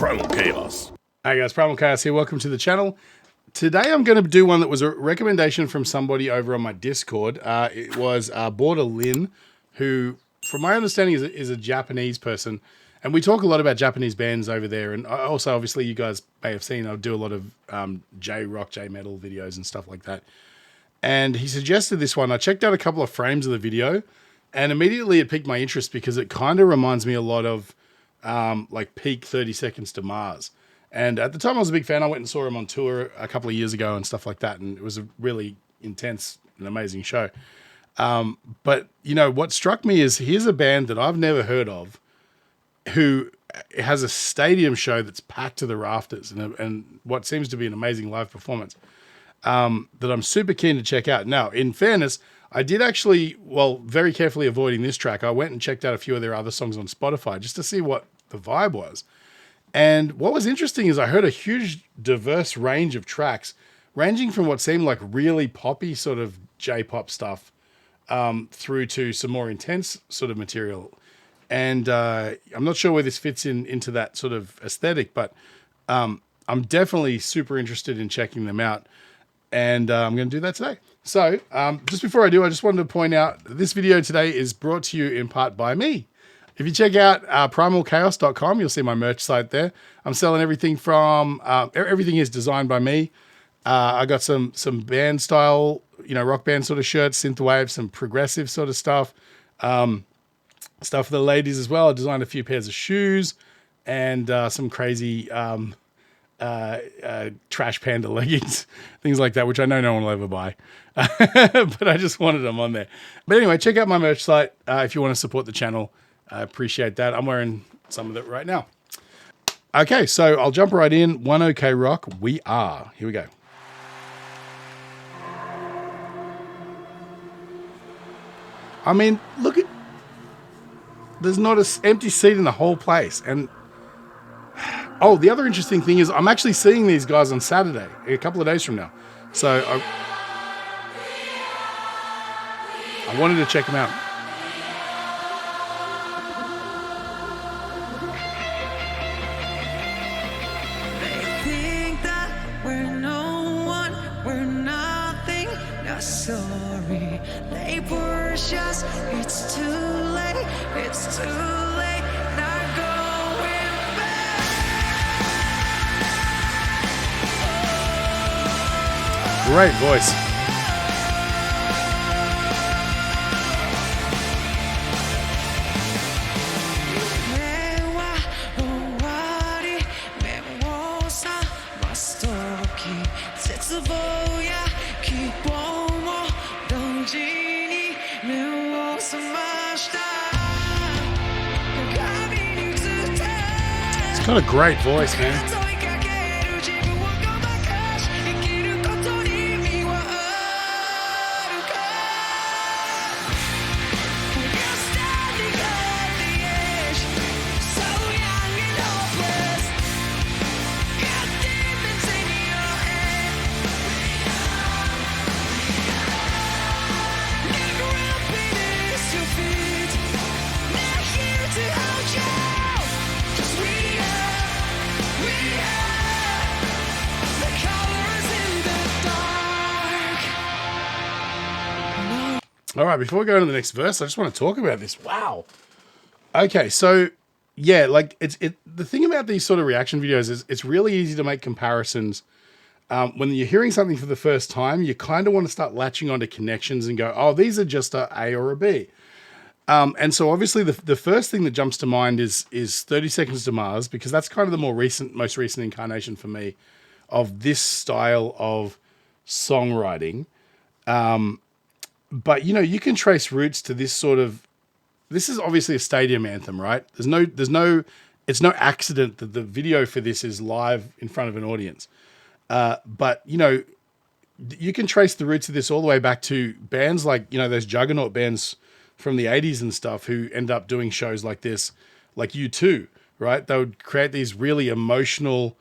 Primal Chaos. Hey guys, Primal Chaos here. Welcome to the channel. Today I'm going to do one that was a recommendation from somebody over on my Discord. It was Border Lin, who, from my understanding, is a Japanese person. And we talk a lot about Japanese bands over there. And also, obviously, you guys may have seen, I do a lot of J-rock, J-metal videos and stuff like that. And he suggested this one. I checked out a couple of frames of the video, and immediately it piqued my interest because it kind of reminds me a lot of like peak 30 Seconds to Mars. And at the time I was a big fan. I went and saw him on tour a couple of years ago and stuff like that. And it was a really intense and amazing show. But, you know, what struck me is here's a band that I've never heard of who has a stadium show that's packed to the rafters and what seems to be an amazing live performance that I'm super keen to check out. Now, in fairness, I did actually, well, very carefully avoiding this track, I went and checked out a few of their other songs on Spotify just to see what the vibe was. And what was interesting is I heard a huge, diverse range of tracks, ranging from what seemed like really poppy sort of J-pop stuff through to some more intense sort of material. And I'm not sure where this fits into that sort of aesthetic, but I'm definitely super interested in checking them out. And I'm going to do that today. So just before I do, I just wanted to point out that this video today is brought to you in part by me. If you check out primalchaos.com, you'll see my merch site there. I'm selling everything from, everything is designed by me. I got some band style, you know, rock band sort of shirts, synthwave, some progressive sort of stuff. Stuff for the ladies as well. I designed a few pairs of shoes and some crazy trash panda leggings, things like that, which I know no one will ever buy. But I just wanted them on there. But anyway, check out my merch site if you want to support the channel. I appreciate that. I'm wearing some of it right now. Okay, so I'll jump right in. One OK Rock, We Are. Here we go. I mean, look at... There's not an empty seat in the whole place. And, oh, the other interesting thing is I'm actually seeing these guys on Saturday, a couple of days from now. So I wanted to check them out. Sorry, they push us. It's too late. It's too late. Not going back. Great voice. He's got a great voice, man. All right, before we go to the next verse, I just want to talk about this. Wow. Okay, so yeah, like the thing about these sort of reaction videos is it's really easy to make comparisons. When you're hearing something for the first time, you kind of want to start latching onto connections and go, oh, these are just a A or a B. And so obviously the first thing that jumps to mind is 30 Seconds to Mars, because that's kind of the most recent incarnation for me of this style of songwriting. But, you know, you can trace roots to this sort of, this is obviously a stadium anthem, right? It's no accident that the video for this is live in front of an audience. But, you know, you can trace the roots of this all the way back to bands like, you know, those juggernaut bands from the 80s and stuff who end up doing shows like this, like U2, right? They would create these really emotional,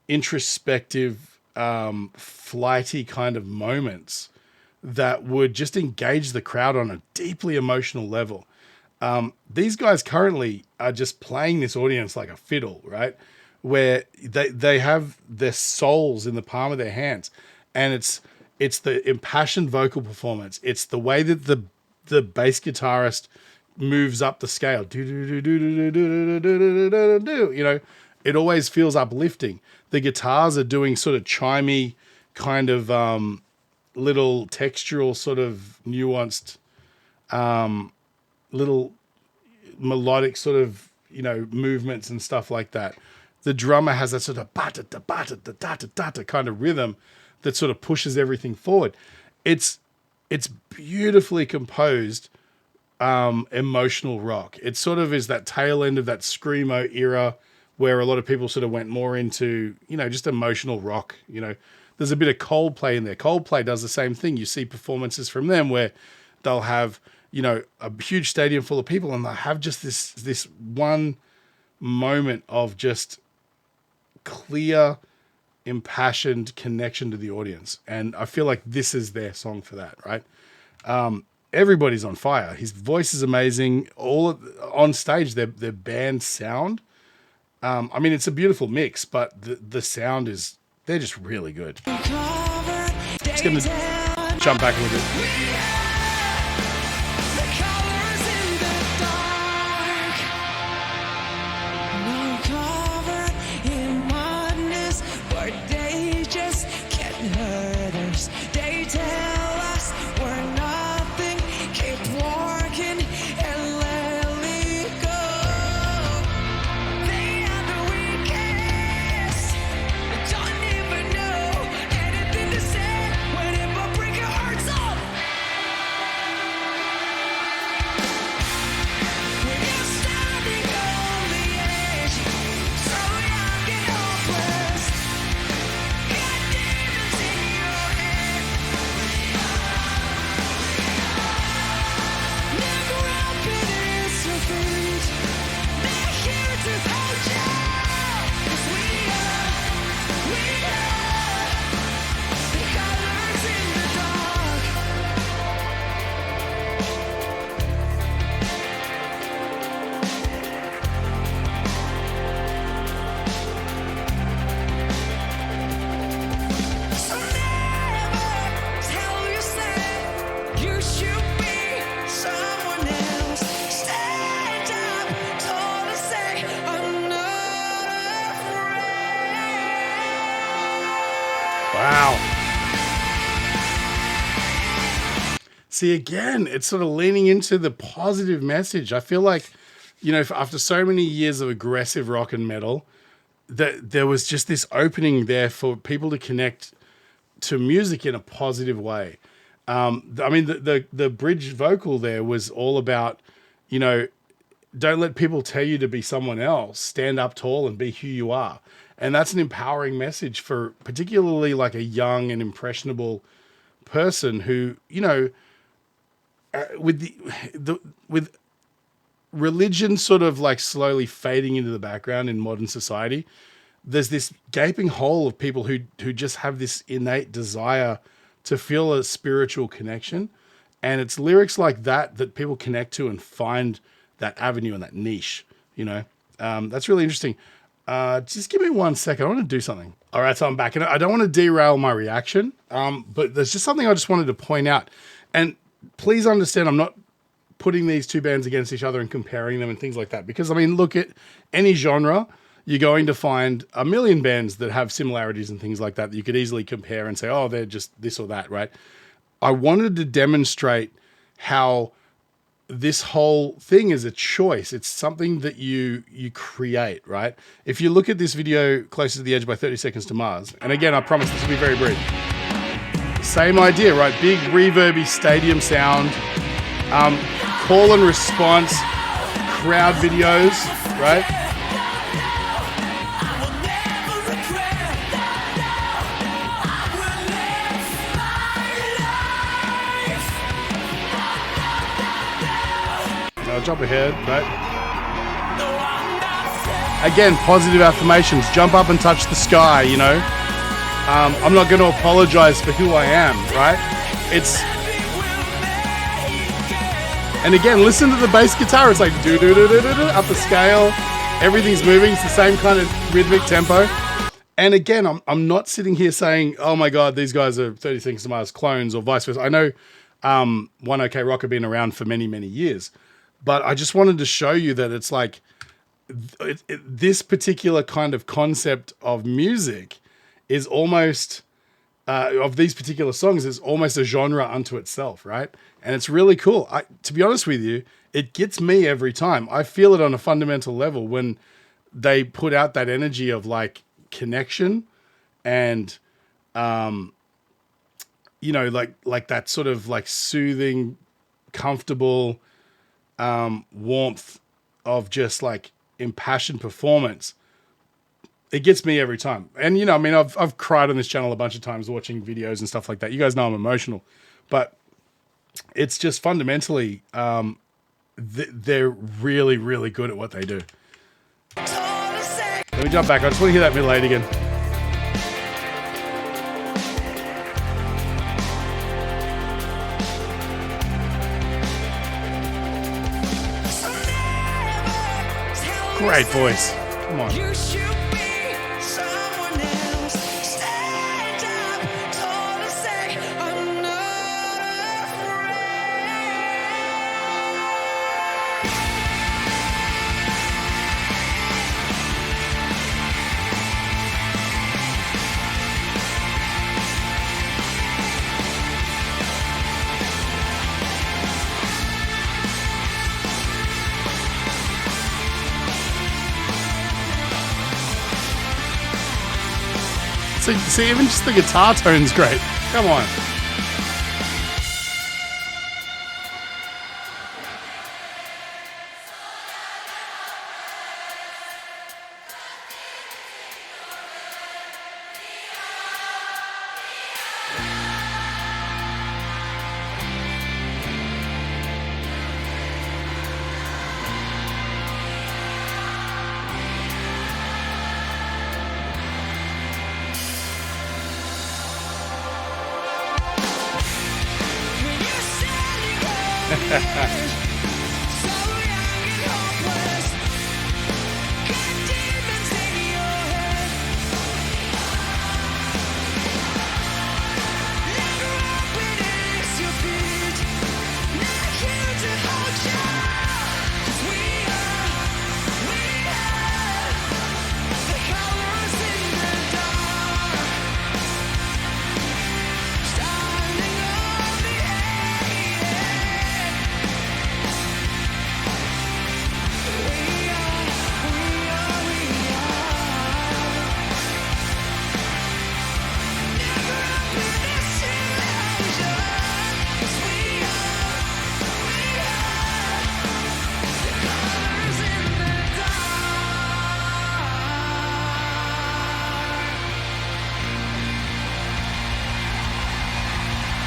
introspective, flighty kind of moments that would just engage the crowd on a deeply emotional level. These guys currently are just playing this audience like a fiddle, right? where they have their souls in the palm of their hands, and it's the impassioned vocal performance. It's the way that the bass guitarist moves up the scale. You know, it always feels uplifting. The guitars are doing sort of chimey kind of little textural sort of nuanced little melodic sort of, you know, movements and stuff like that. The drummer has that sort of ba-da-da-ba-da-da-da-da-da kind of rhythm that sort of pushes everything forward. It's beautifully composed emotional rock. It sort of is that tail end of that screamo era where a lot of people sort of went more into, you know, just emotional rock. You know, there's a bit of Coldplay in there. Coldplay does the same thing. You see performances from them where they'll have, you know, a huge stadium full of people, and they'll have just this one moment of just clear, impassioned connection to the audience. And I feel like this is their song for that, right? Everybody's on fire. His voice is amazing. On stage, their band sound. I mean, it's a beautiful mix, but the sound is, they're just really good. Just going to jump back a little bit. Wow. See, again, it's sort of leaning into the positive message. I feel like, you know, after so many years of aggressive rock and metal, that there was just this opening there for people to connect to music in a positive way. I mean, the bridge vocal there was all about, you know, don't let people tell you to be someone else. Stand up tall and be who you are. And that's an empowering message for particularly like a young and impressionable person who, you know, with religion sort of like slowly fading into the background in modern society, there's this gaping hole of people who just have this innate desire to feel a spiritual connection. And it's lyrics like that that people connect to and find that avenue and that niche, you know. That's really interesting. Just give me 1 second. I want to do something. All right, so I'm back. And I don't want to derail my reaction, but there's just something I just wanted to point out. And please understand, I'm not putting these two bands against each other and comparing them and things like that. Because, I mean, look at any genre, you're going to find a million bands that have similarities and things like that you could easily compare and say, oh, they're just this or that, right? I wanted to demonstrate how this whole thing is a choice. It's something that you create, right? If you look at this video, Closer to the Edge by 30 Seconds to Mars, and again, I promise this will be very brief. Same idea, right? Big reverby stadium sound, call and response, crowd videos, right? I'll jump ahead, right? Again, positive affirmations. Jump up and touch the sky, you know? I'm not going to apologize for who I am, right? And again, listen to the bass guitar. It's like do-do-do-do-do-do, up the scale. Everything's moving. It's the same kind of rhythmic tempo. And again, I'm not sitting here saying, oh my God, these guys are 30 Seconds to Mars clones or vice versa. I know One OK Rock have been around for many, many years. But I just wanted to show you that it's like this particular kind of concept of music is almost, of these particular songs, is almost a genre unto itself, right? And it's really cool. To be honest with you, it gets me every time. I feel it on a fundamental level when they put out that energy of like connection and, you know, like that sort of like soothing, comfortable warmth of just like impassioned performance. It gets me every time. And, you know, I mean, I've cried on this channel a bunch of times watching videos and stuff like that. You guys know I'm emotional, but it's just fundamentally, they're really, really good at what they do. Let me jump back. I just want to hear that middle eight again. Great voice. Come on. You should be someone else. Stand up, tall to say I'm not afraid. See, even just the guitar tone's great. Come on.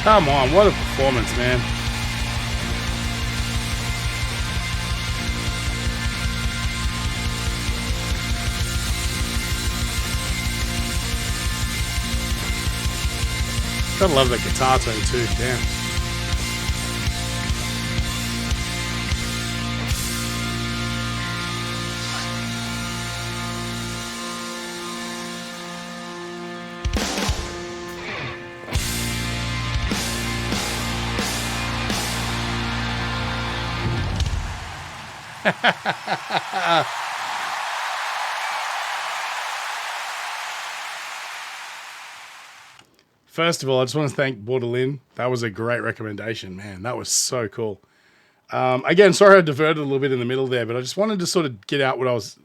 Come on, what a performance, man. Gotta love that guitar tone too, damn. First of all, I just want to thank Borderlin. That was a great recommendation, man. That was so cool. Again, sorry I diverted a little bit in the middle there, but I just wanted to sort of get out what I was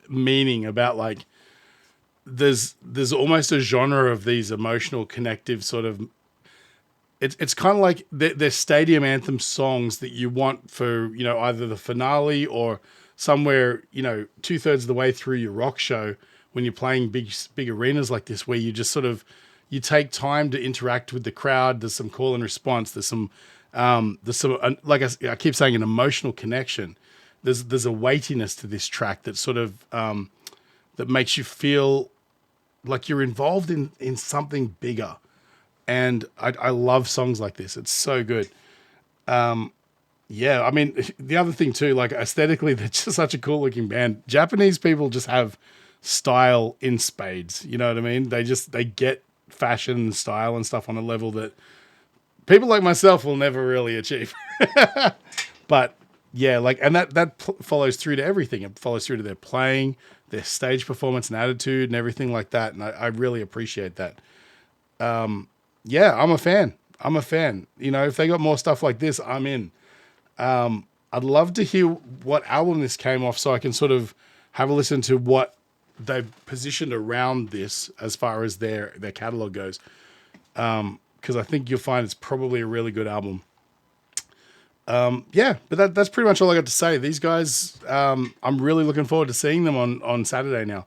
meaning about, like, there's almost a genre of these emotional, connective sort of. It's kind of like they're stadium anthem songs that you want for, you know, either the finale or somewhere, you know, 2/3 of the way through your rock show when you're playing big arenas like this, where you just sort of, you take time to interact with the crowd. There's some call and response. There's some like I keep saying, an emotional connection. There's a weightiness to this track that sort of that makes you feel like you're involved in something bigger. And I love songs like this. It's so good. You Yeah, I mean, the other thing too, like aesthetically, they're just such a cool looking band. Japanese people just have style in spades. You know what I mean? They get fashion and style and stuff on a level that people like myself will never really achieve. But yeah, like, and follows through to everything. It follows through to their playing, their stage performance and attitude and everything like that. And I really appreciate that. Yeah, I'm a fan. I'm a fan. You know, if they got more stuff like this, I'm in. I'd love to hear what album this came off so I can sort of have a listen to what they've positioned around this as far as their catalog goes. Because I think you'll find it's probably a really good album. Yeah, but that's pretty much all I got to say. These guys, I'm really looking forward to seeing them on Saturday now.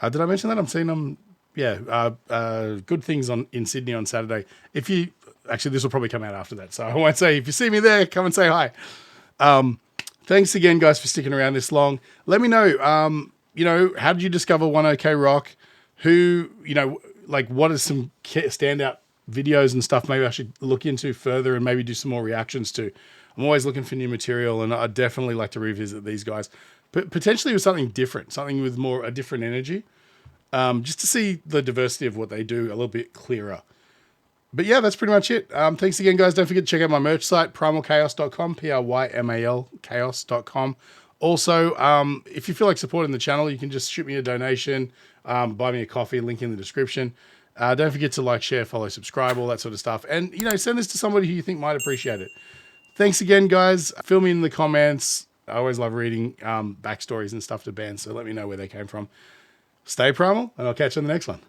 Did I mention that? I'm seeing them, yeah, good things in Sydney on Saturday. Actually, this will probably come out after that, so I won't say, if you see me there, come and say hi. Thanks again, guys, for sticking around this long. Let me know, how did you discover One OK Rock? Who, like, what are some standout videos and stuff maybe I should look into further and maybe do some more reactions to? I'm always looking for new material, and I'd definitely like to revisit these guys, but potentially with something different, something with a different energy, just to see the diversity of what they do a little bit clearer. But yeah, that's pretty much it. Thanks again, guys. Don't forget to check out my merch site, primalchaos.com, Prymal chaos.com. Also, if you feel like supporting the channel, you can just shoot me a donation, buy me a coffee, link in the description. Don't forget to like, share, follow, subscribe, all that sort of stuff. And, send this to somebody who you think might appreciate it. Thanks again, guys. Fill me in the comments. I always love reading backstories and stuff to bands, so let me know where they came from. Stay primal, and I'll catch you on the next one.